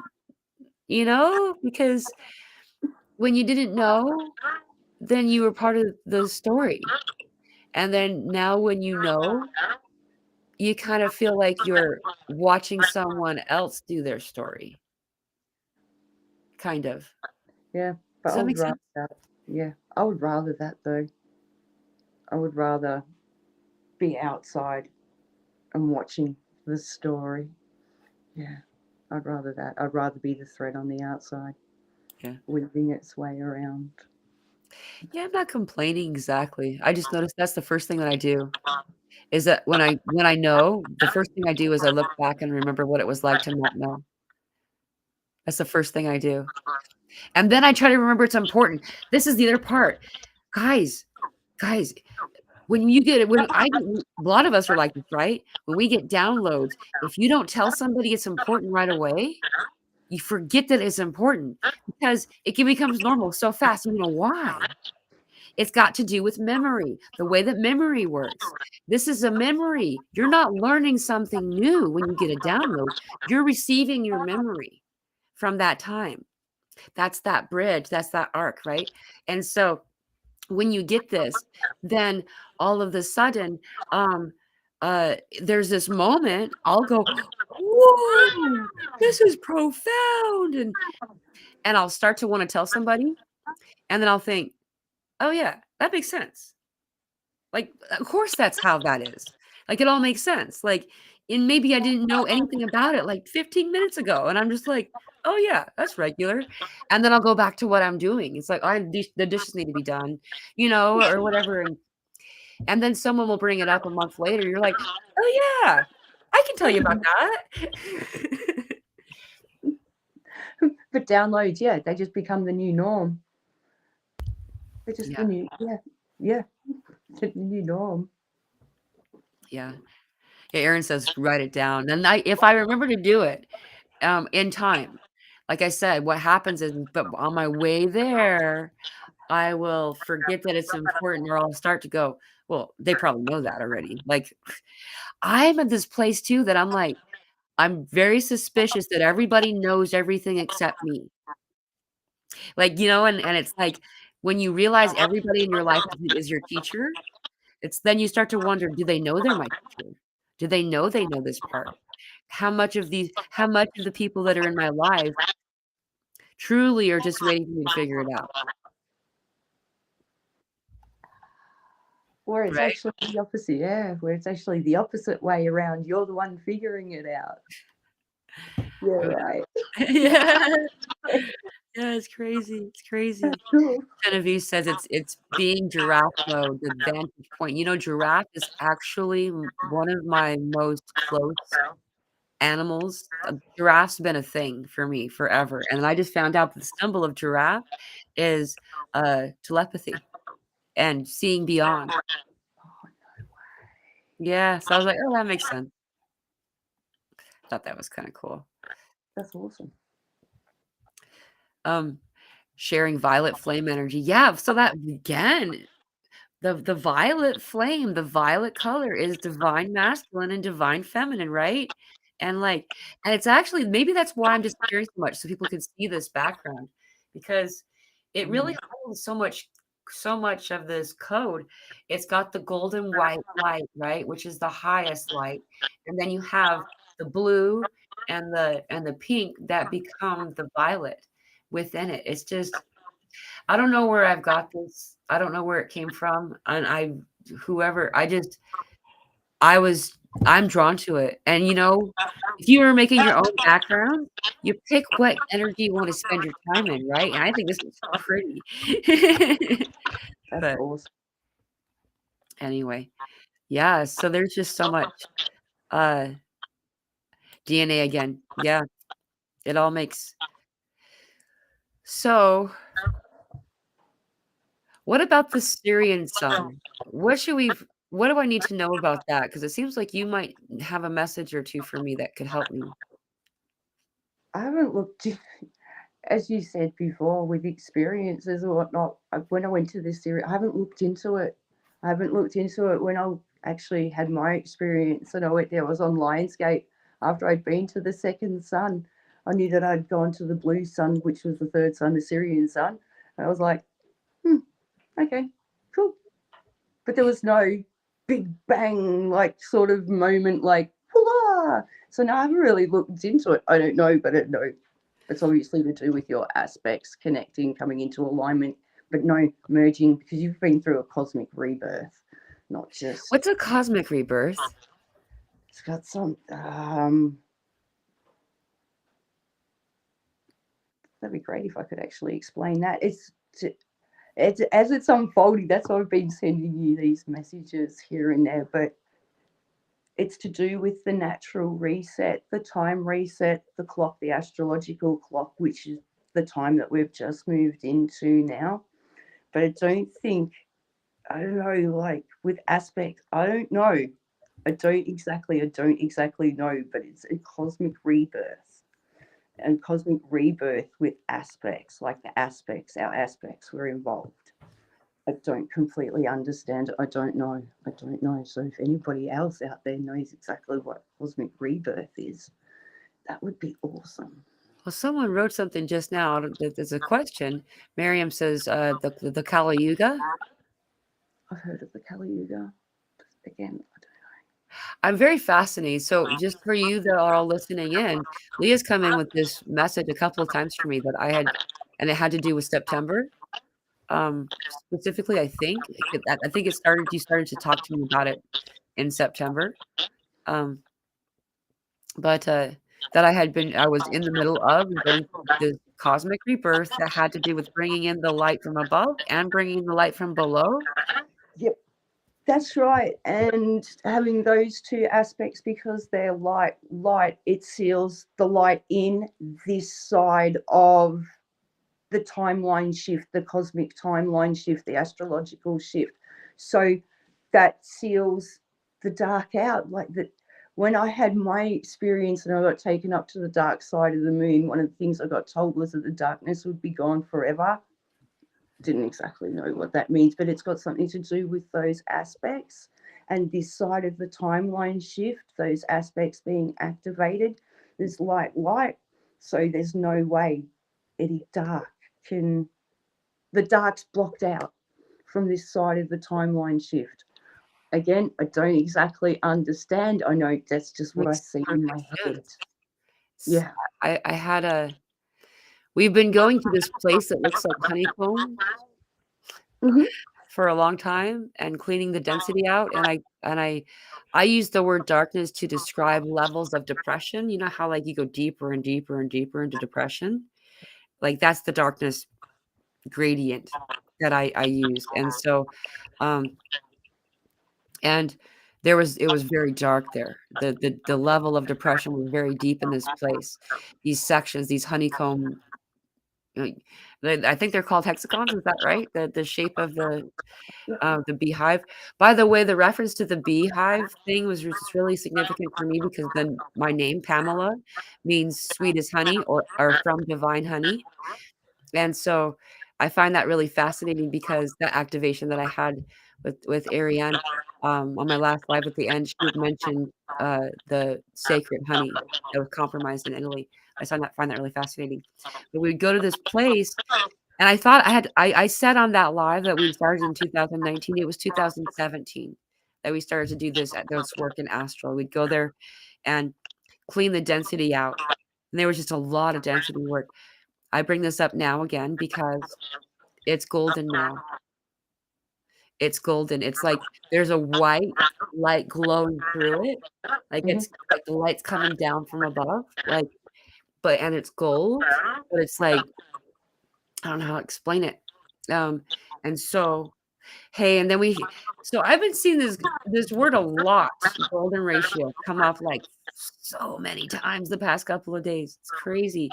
because when you didn't know, then you were part of the story. And then now when you know, you kind of feel like you're watching someone else do their story, kind of. yeah, but Does I that would make rather sense? that. Yeah, I would rather that though. I would rather be outside and watching the story. Yeah, I'd rather that. I'd rather be the thread on the outside, Yeah. weaving its way around. Yeah, I'm not complaining exactly. I just noticed that's the first thing that I do is that when I know, the first thing I do is I look back and remember what it was like to not know. That's the first thing I do. And then I try to remember it's important. This is the other part. Guys, guys, a lot of us are like this, right? When we get downloads, if you don't tell somebody it's important right away, you forget that it's important because becomes normal so fast. You know why? It's got to do with memory, the way that memory works. This is a memory. You're not learning something new when you get a download. You're receiving your memory from that time. That's that bridge, that's that arc, right? And so when you get this, then all of a sudden, um, there's this moment, I'll go, whoa, this is profound. And I'll start to want to tell somebody, and then I'll think, oh yeah, that makes sense. Like, of course that's how that is. Like, it all makes sense. Like, and maybe I didn't know anything about it like 15 minutes ago. And I'm just like, oh yeah, that's regular. And then I'll go back to what I'm doing. It's like, the dishes need to be done, or whatever. And then someone will bring it up a month later. You're like, oh yeah, I can tell you about that. But downloads, yeah, they just become the new norm. They're just the Yeah. new, yeah, the new norm. Yeah. Yeah. Aaron says, write it down. And if I remember to do it, in time, like I said, what happens is, but on my way there, I will forget that it's important, or I'll start to go, well, they probably know that already. Like, I'm at this place too that I'm like, I'm very suspicious that everybody knows everything except me. Like, and it's like when you realize everybody in your life is your teacher, it's then you start to wonder, do they know they're my teacher? Do they know this part? How much of the people that are in my life truly are just waiting for me to figure it out, Or it's right? actually the opposite, yeah, where it's actually the opposite way around. You're the one figuring it out. Yeah, right. Yeah. Yeah, it's crazy, it's crazy. Cool. Genevieve says it's being giraffe mode, the vantage point. Giraffe is actually one of my most close animals. Giraffe's been a thing for me forever, and then I just found out the symbol of giraffe is, telepathy and seeing beyond. Yeah, so I was like, "Oh, that makes sense." Thought that was kinda cool. That's awesome. Um, Sharing violet flame energy. Yeah, so that again, the violet flame, the violet color is divine masculine and divine feminine, right? And, like, and it's actually maybe that's why I'm disappearing so much, so people can see this background, because it really Mm. holds so much of this code. It's got the golden white light, right, which is the highest light, and then you have the blue and the pink that become the violet within it. It's just I don't know where I've got this. I don't know where it came from, and whoever, I was I'm drawn to it, and, if you were making your own background, you pick what energy you wanna spend your time in, right? And I think this is pretty. That's But awesome. anyway, yeah, so there's just so much, uh, DNA again. Yeah, it all makes so what about the Syrian sun? What do I need to know about that? Because it seems like you might have a message or 2 for me that could help me. I haven't looked, as you said before, with experiences or whatnot. When I went to this series, I haven't looked into it. I haven't looked into it when I actually had my experience and I went there. I was on Lionsgate after I'd been to the second sun. I knew that I'd gone to the blue sun, which was the third sun, the Syrian sun. And I was like, okay, cool. But there was no big bang, like, sort of moment, like, hurrah. So now I haven't really looked into it. I don't know, but I know it's obviously to do with your aspects connecting, coming into alignment, but no merging because you've been through a cosmic rebirth, not just. What's a cosmic rebirth? It's got some. That'd be great if I could actually explain that. It's as it's unfolding. That's why I've been sending you these messages here and there, but it's to do with the natural reset, the time reset, the clock, the astrological clock, which is the time that we've just moved into now. But I don't know, like with aspects, I don't know. I don't exactly know, but it's a cosmic rebirth and cosmic rebirth with aspects, like our aspects were involved. I don't completely understand it. I don't know. I don't know. So if anybody else out there knows exactly what cosmic rebirth is, that would be awesome. Well, someone wrote something just now. There's a question. Miriam says, the Kali Yuga. I've heard of the Kali Yuga. Again, I don't I'm very fascinated. So just for you that are all listening in, Leah's come in with this message a couple of times for me that I had, and it had to do with September. Specifically, I think I think you started to talk to me about it in September. Um, but that I was in the middle of going through this cosmic rebirth that had to do with bringing in the light from above and bringing in the light from below. Yep, that's right. And having those two aspects, because they're light, it seals the light in this side of the timeline shift, the cosmic timeline shift, the astrological shift. So that seals the dark out. Like that, when I had my experience and I got taken up to the dark side of the moon, one of the things I got told was that the darkness would be gone forever. Didn't exactly know what that means, but it's got something to do with those aspects. And this side of the timeline shift, those aspects being activated, there's light. So there's no way any dark can, the dark's blocked out from this side of the timeline shift. Again, I don't exactly understand. I know that's just what I Makes see in my head. sense. Yeah. I had we've been going to this place that looks like honeycomb Mhm. for a long time and cleaning the density out, and I use the word darkness to describe levels of depression. You know how, like, you go deeper and deeper and deeper into depression? Like, that's the darkness gradient that I used, and so, um and it was very dark there. The level of depression was very deep in this place. These sections, these honeycomb, uh, I think they're called hexagons, is that right? The shape of the beehive. By the way, the reference to the beehive thing was just really significant for me because then my name, Pamela, means sweet as honey or from divine honey. And so I find that really fascinating because that activation that I had with Ariane, on my last live at the end, she had mentioned, the sacred honey that was compromised in Italy. I find that really fascinating. But we'd go to this place, and I thought I said on that live that we started in 2019, it was 2017 that we started to do this work in astral. We'd go there and clean the density out, and there was just a lot of density work. I bring this up now again because it's golden now. It's golden. It's like there's a white light glowing through it. Like, Mhm. it's like the light's coming down from above, like, and it's gold, but it's like, I don't know how to explain it. Um, and so, hey, and then so I've been seeing this word a lot, golden ratio, come up like so many times the past couple of days. It's crazy.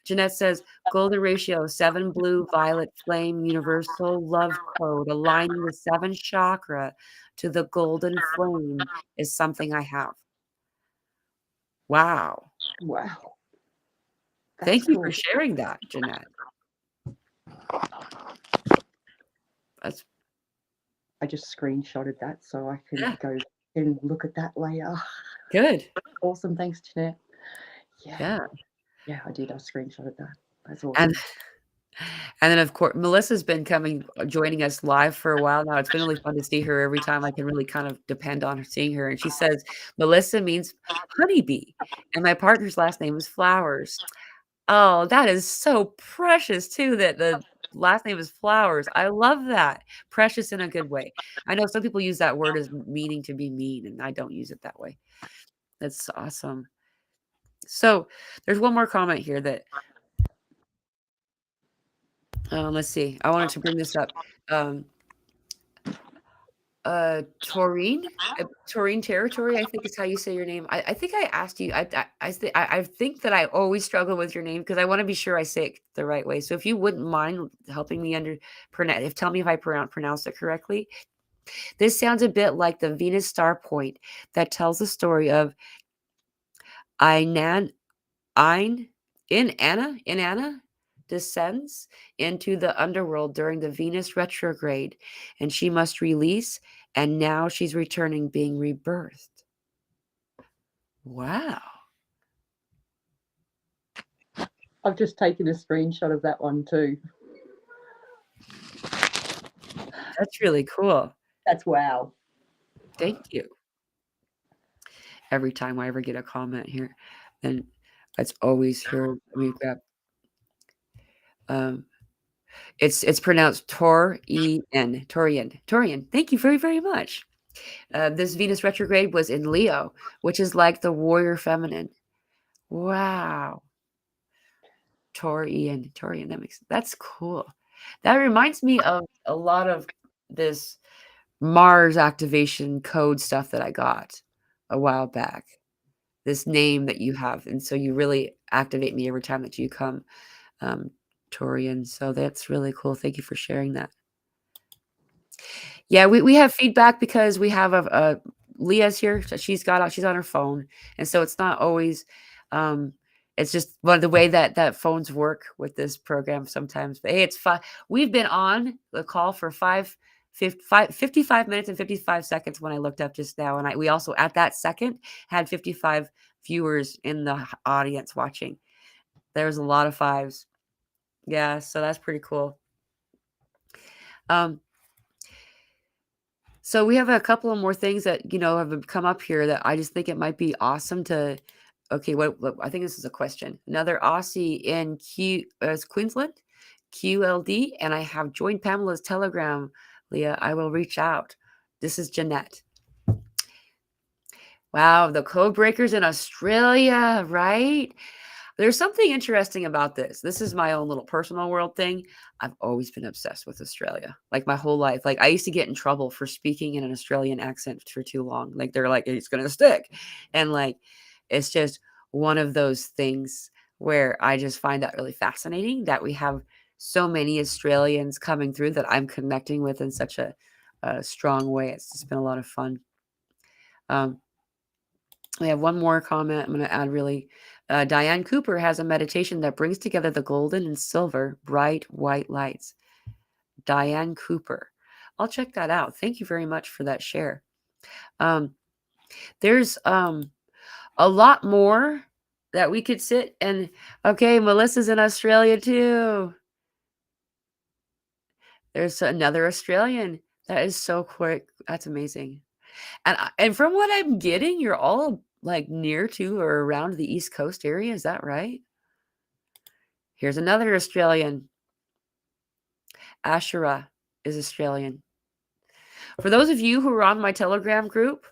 Jeanette says, golden ratio, 7 blue, violet flame, universal love code, aligning the 7th chakra to the golden flame is something I have. Wow. Wow. That's Thank you cool. for sharing that, Jeanette. That's I just screenshotted that so I can yeah, go and look at that later. good. Awesome. Thanks, Jeanette. Yeah. Yeah. Yeah, I did. I screenshotted that. That's And awesome. and then, of course, Melissa's been joining us live for a while now. It's been really fun to see her every time. I can really kind of depend on her seeing her. And she says, Melissa means honeybee, and my partner's last name is Flowers. Oh, that is so precious too, that the last name is Flowers. I love that. Precious in a good way. I know some people use that word as meaning to be mean, and I don't use it that way. That's awesome. So there's one more comment here that let's see. I wanted to bring this up. Um, Taurine, Taurine territory, I think is how you say your name. I think I asked you. I think that I always struggle with your name because I want to be sure I say it the right way. So if you wouldn't mind helping me tell me if I pronounce it correctly. This sounds a bit like the Venus star point that tells the story of Einan, Ein, in Anna, descends into the underworld during the Venus retrograde, and she must release, and now she's returning being rebirthed. Wow. I've just taken a screenshot of that one too. That's really cool. That's wow. Thank you. Every time I ever get a comment here, then it's always here. We've got um it's pronounced Torian. Torian. Thank you very, very much. This Venus retrograde was in Leo, which is like the warrior feminine. Wow. Torian. That's cool. That reminds me of a lot of this Mars activation code stuff that I got a while back. This name that you have, and so you really activate me every time that you come, Torian. So that's really cool. Thank you for sharing that. Yeah, we have feedback because we have a Leah's here. So she's on her phone, and so it's not always. It's just one of the way that phones work with this program sometimes. But hey, it's fun. We've been on the call for 55 minutes and 55 seconds when I looked up just now, and we also at that second had 55 viewers in the audience watching. There's a lot of fives. Yeah, so that's pretty cool. So we have a couple of more things that, have come up here that I just think it might be awesome to. Okay, what I think this is a question. Another Aussie in Queensland, QLD, and I have joined Pamela's Telegram. Leah, I will reach out. This is Jeanette. Wow, the code breakers in Australia, right? There's something interesting about this. This is my own little personal world thing. I've always been obsessed with Australia, like my whole life. Like I used to get in trouble for speaking in an Australian accent for too long. Like they're like, it's gonna stick. And like it's just one of those things where I just find that really fascinating that we have so many Australians coming through that I'm connecting with in such a strong way. It's just been a lot of fun. We have one more comment I'm going to add really. Diane Cooper has a meditation that brings together the golden and silver, bright white lights. Diane Cooper. I'll check that out. Thank you very much for that share. There's a lot more that we could sit and, okay, Melissa's in Australia too. There's another Australian. That is so quick. That's amazing. And from what I'm getting, you're all like near to or around the East Coast area. Is that right? Here's another Australian. Ashura is Australian. For those of you who are on my Telegram group,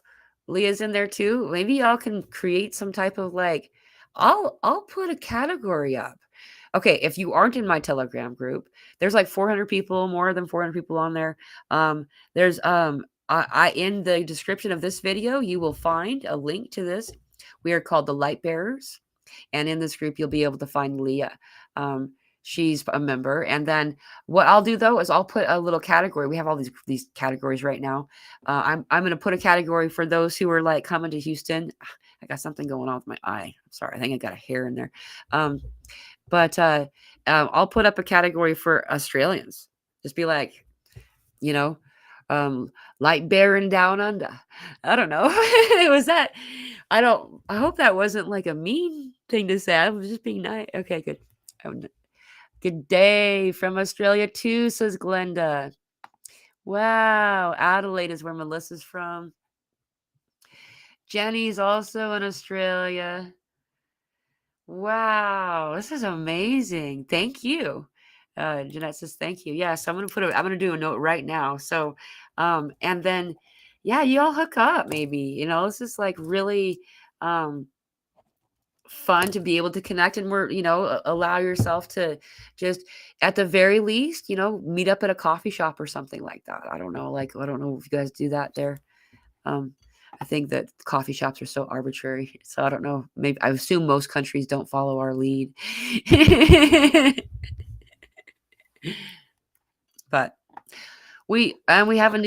Leah's in there too. Maybe y'all can create some type of like, I'll put a category up. Okay, if you aren't in my Telegram group, there's like 400 people, more than 400 people on there. There's I in the description of this video, you will find a link to this. We are called the Light Bearers, and in this group, you'll be able to find Leah. She's a member, and then what I'll do though is I'll put a little category. We have all these categories right now. I'm going to put a category for those who are like coming to Houston. I got something going on with my eye. I'm sorry. I think I got a hair in there. But I'll put up a category for Australians. Just be like, light bearing down under. I don't know. It was that. I hope that wasn't like a mean thing to say. I was just being nice. Okay, good. Good day from Australia too, says Glenda. Wow. Adelaide is where Melissa's from. Jenny's also in Australia. Wow, this is amazing. Thank you. Jeanette says thank you. Yes, I'm gonna do a note right now. So and then yeah, you all hook up maybe. This is like really fun to be able to connect and allow yourself to just at the very least, meet up at a coffee shop or something like that. I don't know. I don't know if you guys do that there. I think that coffee shops are so arbitrary. So I don't know. Maybe I assume most countries don't follow our lead. But we have a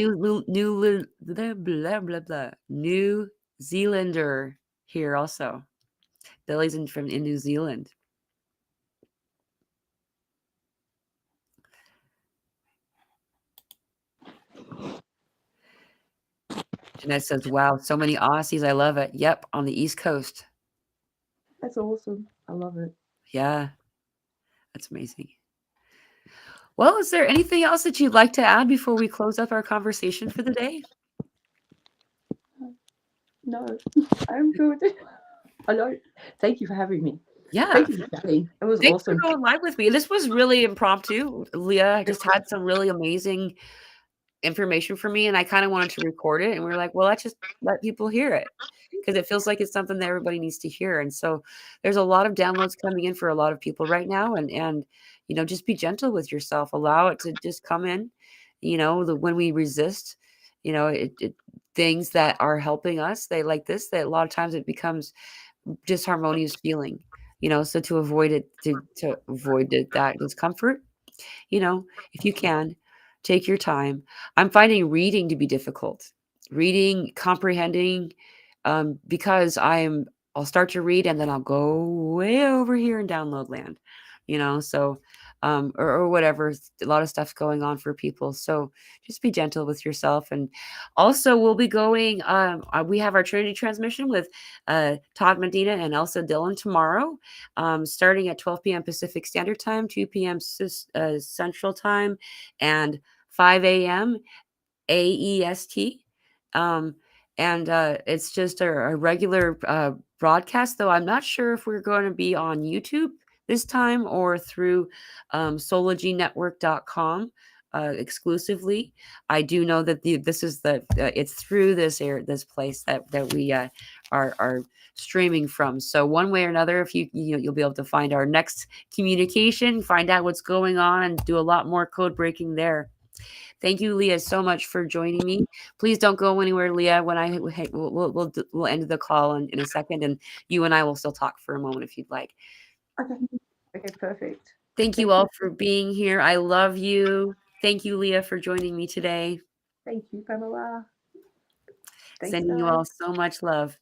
New Zealander here also. Billy's in New Zealand. Jeanette says, "Wow, so many Aussies. I love it." Yep, on the East Coast. That's awesome. I love it. Yeah, that's amazing. Well, is there anything else that you'd like to add before we close up our conversation for the day? No, I'm good. I know. Thank you for having me. Yeah. Thank you for chatting. It was Thanks for awesome. going live with me. This was really impromptu, Leah. I just had some really amazing information for me, and I kinda wanted to record it, and we are like, "Well, let's just let people hear it," because it feels like it's something that everybody needs to hear, and so there's a lot of downloads coming in for a lot of people right now, and, just be gentle with yourself. Allow it to just come in, when we resist, it things that are helping us, they like this, that a lot of times it becomes disharmonious feeling, so to avoid it, to avoid it, that discomfort, you know, if you can, take your time. I'm finding reading to be difficult. Reading, comprehending, because I'll start to read and then I'll go way over here in download land, so or whatever. A lot of stuff going on for people. So just be gentle with yourself. And also we'll be going, we have our Trinity transmission with Todd Medina and Elsa Dillon tomorrow, starting at 12 p.m. Pacific Standard Time, 2 p.m. Central Time, and 5 a.m. AEST. Um, and it's just a regular broadcast, though I'm not sure if we're going to be on YouTube this time or through sologinetwork.com exclusively. I do know that this is it's through this place that we are streaming from. So one way or another, if you'll be able to find our next communication, find out what's going on, and do a lot more code breaking there. Thank you, Leah, so much for joining me. Please don't go anywhere, Leah. When we'll end the call in a second, and you and I will still talk for a moment if you'd like. Okay. Okay, perfect. Thank you Thank all you. for being here. I love you. Thank you, Leah, for joining me today. Thank you, Pamela. Thanks, Sending you guys. all so much love.